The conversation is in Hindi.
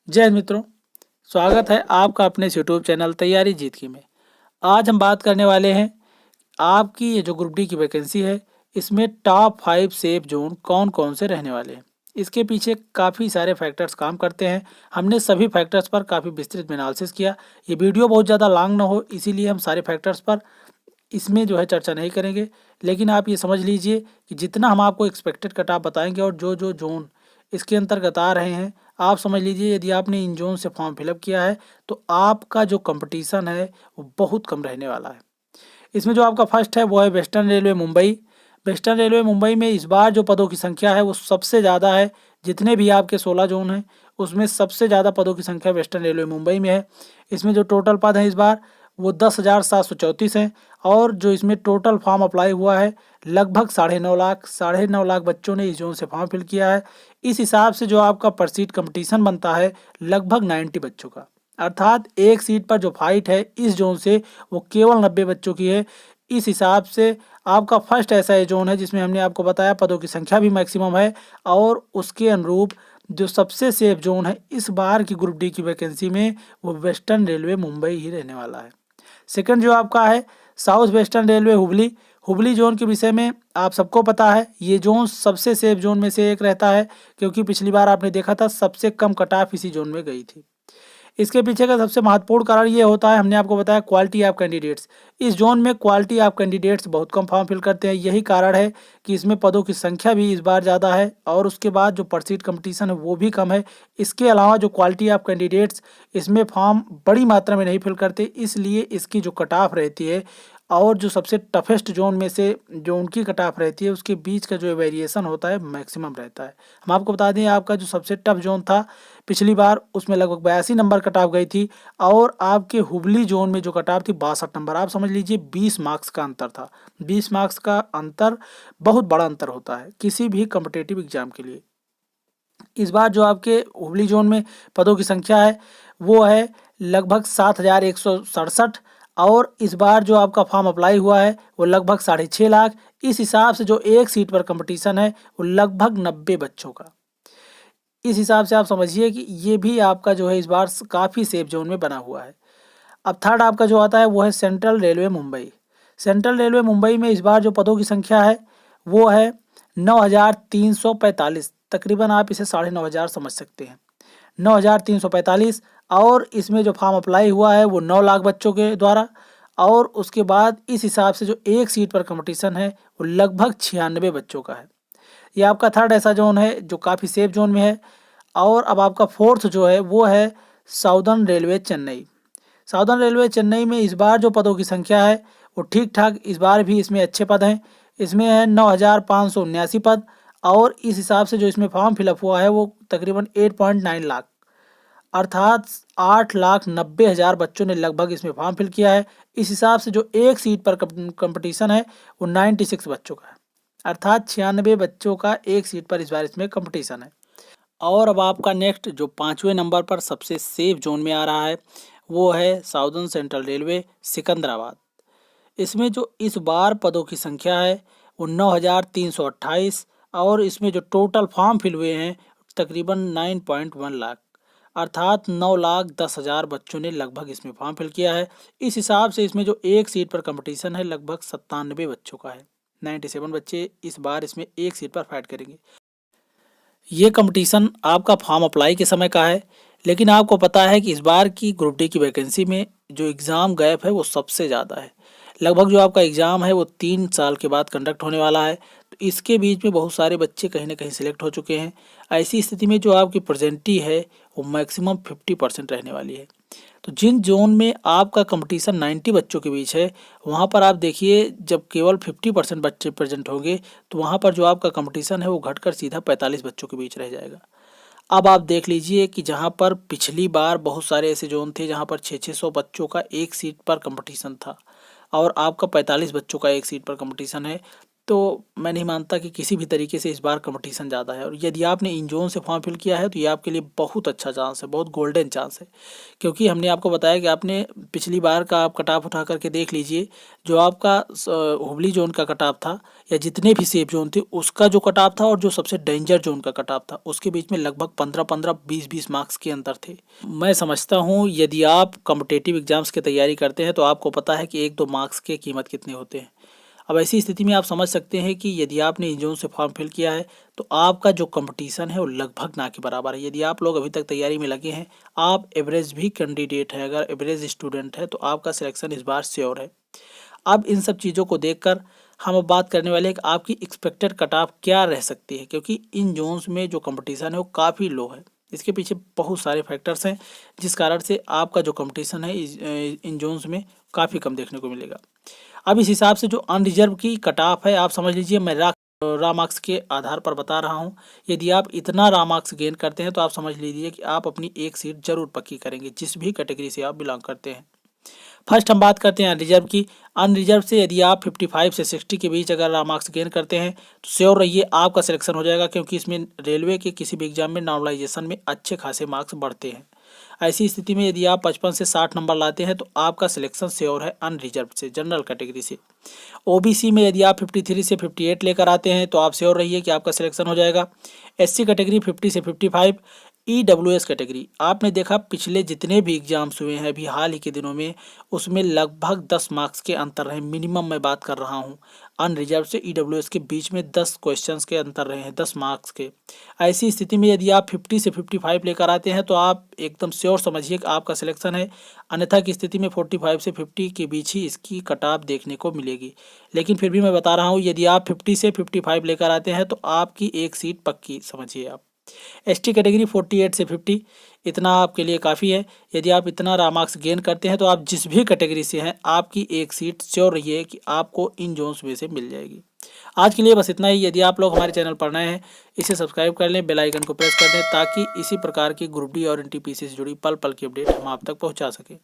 जय हिंद मित्रों, स्वागत है आपका अपने इस यूट्यूब चैनल तैयारी जीत की में। आज हम बात करने वाले हैं आपकी ये जो ग्रुप डी की वैकेंसी है, इसमें टॉप 5 सेफ जोन कौन कौन से रहने वाले हैं। इसके पीछे काफ़ी सारे फैक्टर्स काम करते हैं। हमने सभी फैक्टर्स पर काफ़ी विस्तृत में एनालिसिस किया। ये वीडियो बहुत ज़्यादा लॉन्ग ना हो, इसीलिए हम सारे फैक्टर्स पर इसमें जो है चर्चा नहीं करेंगे। लेकिन आप ये समझ लीजिए कि जितना हम आपको एक्सपेक्टेड कट ऑफ बताएंगे और जो जो जोन इसके अंतर्गत आ रहे हैं, आप समझ लीजिए यदि आपने इन जोन से फॉर्म फिलअप किया है तो आपका जो कंपटीशन है वो बहुत कम रहने वाला है। इसमें जो आपका फर्स्ट है वो है western railway Mumbai. Western railway Mumbai में इस बार जो पदों की संख्या है वो सबसे ज़्यादा है। जितने भी आपके 16 जोन हैं उसमें सबसे ज़्यादा पदों की संख्या वेस्टर्न रेलवे मुंबई में है। इसमें जो टोटल पद हैं इस बार वो 10,734 हैं और जो इसमें टोटल फॉर्म अप्लाई हुआ है लगभग 9.5 लाख बच्चों ने इस जोन से फॉर्म फिल किया है। इस हिसाब से जो आपका पर सीट कंपटीशन बनता है लगभग 90 बच्चों का, अर्थात एक सीट पर जो फाइट है इस जोन से वो केवल 90 बच्चों की है। इस हिसाब से आपका फर्स्ट ऐसा ये जोन है जिसमें हमने आपको बताया पदों की संख्या भी मैक्सिमम है और उसके अनुरूप जो सबसे सेफ जोन है इस बार की ग्रुप डी की वैकेंसी में वो वेस्टर्न रेलवे मुंबई ही रहने वाला है। सेकंड जो आपका है south western railway Hubli. Hubli zone के विषय में आप सबको पता है, ये जोन सबसे सेफ जोन में से एक रहता है क्योंकि पिछली बार आपने देखा था सबसे कम कट ऑफ इसी जोन में गई थी। इसके पीछे का सबसे महत्वपूर्ण कारण ये होता है, हमने आपको बताया क्वालिटी ऑफ कैंडिडेट्स। इस जोन में क्वालिटी ऑफ कैंडिडेट्स बहुत कम फॉर्म फिल करते हैं। यही कारण है कि इसमें पदों की संख्या भी इस बार ज़्यादा है और उसके बाद जो पर सीट कंपटीशन है वो भी कम है। इसके अलावा जो क्वालिटी ऑफ कैंडिडेट्स इसमें फॉर्म बड़ी मात्रा में नहीं फिल करते, इसलिए इसकी जो कट ऑफ रहती है और जो सबसे टफेस्ट जोन में से जो उनकी कट ऑफ रहती है उसके बीच का जो वेरिएशन होता है मैक्सिमम रहता है। हम आपको बता दें आपका जो सबसे टफ जोन था पिछली बार उसमें लगभग 82 नंबर कट ऑफ गई थी और आपके हुबली जोन में जो कट ऑफ थी 62 नंबर। आप समझ लीजिए 20 मार्क्स का अंतर था। 20 मार्क्स का अंतर बहुत बड़ा अंतर होता है किसी भी कम्पिटेटिव एग्जाम के लिए। इस बार जो आपके हुबली जोन में पदों की संख्या है वो है लगभग 7,167 और इस बार जो आपका फॉर्म अप्लाई हुआ है वो लगभग 6.5 लाख। इस हिसाब से जो एक सीट पर कंपटीशन है वो लगभग 90 बच्चों का। इस हिसाब से आप समझिए कि ये भी आपका जो है इस बार काफ़ी सेफ जोन में बना हुआ है। अब थर्ड आपका जो आता है वो है central railway Mumbai. Central railway Mumbai में इस बार जो पदों की संख्या है वो है 9,345, तकरीबन आप इसे 9,500 समझ सकते हैं। 9,345 और इसमें जो फॉर्म अप्लाई हुआ है वो 9 लाख बच्चों के द्वारा और उसके बाद इस हिसाब से जो एक सीट पर कंपटीशन है वो लगभग 96 बच्चों का है। ये आपका थर्ड ऐसा जोन है जो काफ़ी सेफ जोन में है। और अब आपका फोर्थ जो है वो है southern railway Chennai. Southern railway Chennai में इस बार जो पदों की संख्या है वो ठीक ठाक, इस बार भी इसमें अच्छे पद हैं। इसमें है 9,579 पद और इस हिसाब से जो इसमें फॉर्म फिलअप हुआ है वो तकरीबन 8.9 लाख, अर्थात 8,90,000 बच्चों ने लगभग इसमें फॉर्म फिल किया है। इस हिसाब से जो एक सीट पर कंपटीशन है वो 96 बच्चों का है, अर्थात 96 बच्चों का एक सीट पर इस बार इसमें कंपटीशन है। और अब आपका नेक्स्ट जो 5वें नंबर पर सबसे सेफ जोन में आ रहा है वो है साउदर्न सेंट्रल रेलवे सिकंदराबाद। इसमें जो इस बार पदों की संख्या है वो 9,328 और इसमें जो टोटल फॉर्म फिल हुए हैं तकरीबन 9.1 लाख, अर्थात 9,10,000 बच्चों ने लगभग इसमें फॉर्म फिल किया है। इस हिसाब से इसमें जो एक सीट पर कंपटीशन है लगभग 97 बच्चों का है। 97 बच्चे इस बार इसमें एक सीट पर फाइट करेंगे। ये कंपटीशन आपका फॉर्म अप्लाई के समय का है, लेकिन आपको पता है कि इस बार की ग्रुप डी की वैकेंसी में जो एग्ज़ाम गैप है वो सबसे ज़्यादा है। लगभग जो आपका एग्ज़ाम है वो 3 साल के बाद कंडक्ट होने वाला है, तो इसके बीच में बहुत सारे बच्चे कहीं ना कहीं सिलेक्ट हो चुके हैं। ऐसी स्थिति में जो आपकी प्रेजेंटी है वो मैक्सिमम 50% रहने वाली है। तो जिन जोन में आपका कंपटीशन 90 बच्चों के बीच है वहाँ पर आप देखिए जब केवल 50% बच्चे प्रेजेंट होंगे तो वहाँ पर जो आपका कंपटीशन है वो घटकर सीधा 45 बच्चों के बीच रह जाएगा। अब आप देख लीजिए कि जहाँ पर पिछली बार बहुत सारे ऐसे जोन थे जहाँ पर 600 बच्चों का एक सीट पर कंपटीशन था और आपका 45 बच्चों का एक सीट पर कंपटीशन है, तो मैं नहीं मानता कि किसी भी तरीके से इस बार कंपटीशन ज़्यादा है। और यदि आपने इन जोन से फॉर्म फिल किया है तो ये आपके लिए बहुत अच्छा चांस है, बहुत गोल्डन चांस है। क्योंकि हमने आपको बताया कि आपने पिछली बार का आप कट ऑफ उठा करके देख लीजिए, जो आपका हुबली जोन का कट ऑफ था या जितने भी सेफ जोन थे उसका जो कट ऑफ था और जो सबसे डेंजर जोन का कट ऑफ था उसके बीच में लगभग 15-15, 20-20 मार्क्स के अंतर थे। मैं समझता हूँ यदि आप कॉम्पिटिटिव एग्जाम्स की तैयारी करते हैं तो आपको पता है कि 1-2 मार्क्स के कीमत कितने होते हैं। अब ऐसी स्थिति में आप समझ सकते हैं कि यदि आपने इन जोन से फॉर्म फिल किया है तो आपका जो कंपटीशन है वो लगभग ना के बराबर है। यदि आप लोग अभी तक तैयारी में लगे हैं, आप एवरेज भी कैंडिडेट हैं, अगर एवरेज स्टूडेंट है तो आपका सिलेक्शन इस बार श्योर है। अब इन सब चीज़ों को देखकर हम अब बात करने वाले हैं कि आपकी एक्सपेक्टेड कट ऑफ क्या रह सकती है, क्योंकि इन जोन्स में जो कंपटीशन है वो काफ़ी लो है। इसके पीछे बहुत सारे फैक्टर्स हैं जिस कारण से आपका जो कंपटीशन है इन जोन्स में काफ़ी कम देखने को मिलेगा। अब इस हिसाब से जो अनरिजर्व की कट ऑफ है, आप समझ लीजिए मैं रा मार्क्स के आधार पर बता रहा हूँ। यदि आप इतना रा मार्क्स गेन करते हैं तो आप समझ लीजिए कि आप अपनी एक सीट जरूर पक्की करेंगे, जिस भी कैटेगरी से आप बिलोंग करते हैं। फर्स्ट हम बात करते हैं अनरिजर्व की। अनरिजर्व से यदि आप 55 से 60 के बीच अगर मार्क्स गेन करते हैं तो श्योर रहिए आपका सिलेक्शन हो जाएगा, क्योंकि इसमें रेलवे के किसी भी एग्जाम में नॉर्मलाइजेशन में अच्छे खासे मार्क्स बढ़ते हैं। ऐसी स्थिति में यदि आप 55 से 60 नंबर लाते हैं तो आपका सिलेक्शन श्योर है अनरिजर्व से, जनरल कैटेगरी से। ओबीसी में यदि आप 53 से 58 लेकर आते हैं तो आप श्योर रहिए कि आपका सिलेक्शन हो जाएगा। एससी कैटेगरी 50 से 55। ईडब्ल्यूएस कैटेगरी आपने देखा पिछले जितने भी एग्जाम्स हुए हैं अभी हाल ही के दिनों में, उसमें लगभग 10 मार्क्स के अंतर रहे, मिनिमम मैं बात कर रहा हूं। अनरिजर्व से ईडब्ल्यूएस के बीच में 10 क्वेश्चंस के अंतर रहे हैं, 10 मार्क्स के। ऐसी स्थिति में यदि आप 50 से 55 लेकर आते हैं तो आप एकदम श्योर समझिए कि आपका सिलेक्शन है। अन्यथा की स्थिति में 45 से 50 के बीच ही इसकी कट ऑफ देखने को मिलेगी। लेकिन फिर भी मैं बता रहा हूँ, यदि आप 50 से 55 लेकर आते हैं तो आपकी एक सीट पक्की समझिए आप। एसटी कैटेगरी 48 से 50, इतना आपके लिए काफ़ी है। यदि आप इतना रा मार्क्स गेन करते हैं तो आप जिस भी कैटेगरी से हैं आपकी एक सीट श्योर रहिए कि आपको इन जोन्स में से मिल जाएगी। आज के लिए बस इतना ही। यदि आप लोग हमारे चैनल पर नए हैं इसे सब्सक्राइब कर लें, बेल आइकन को प्रेस कर दें ताकि इसी प्रकार की ग्रुप डी और एनटीपीसी से जुड़ी पल पल की अपडेट हम आप तक पहुंचा सकें।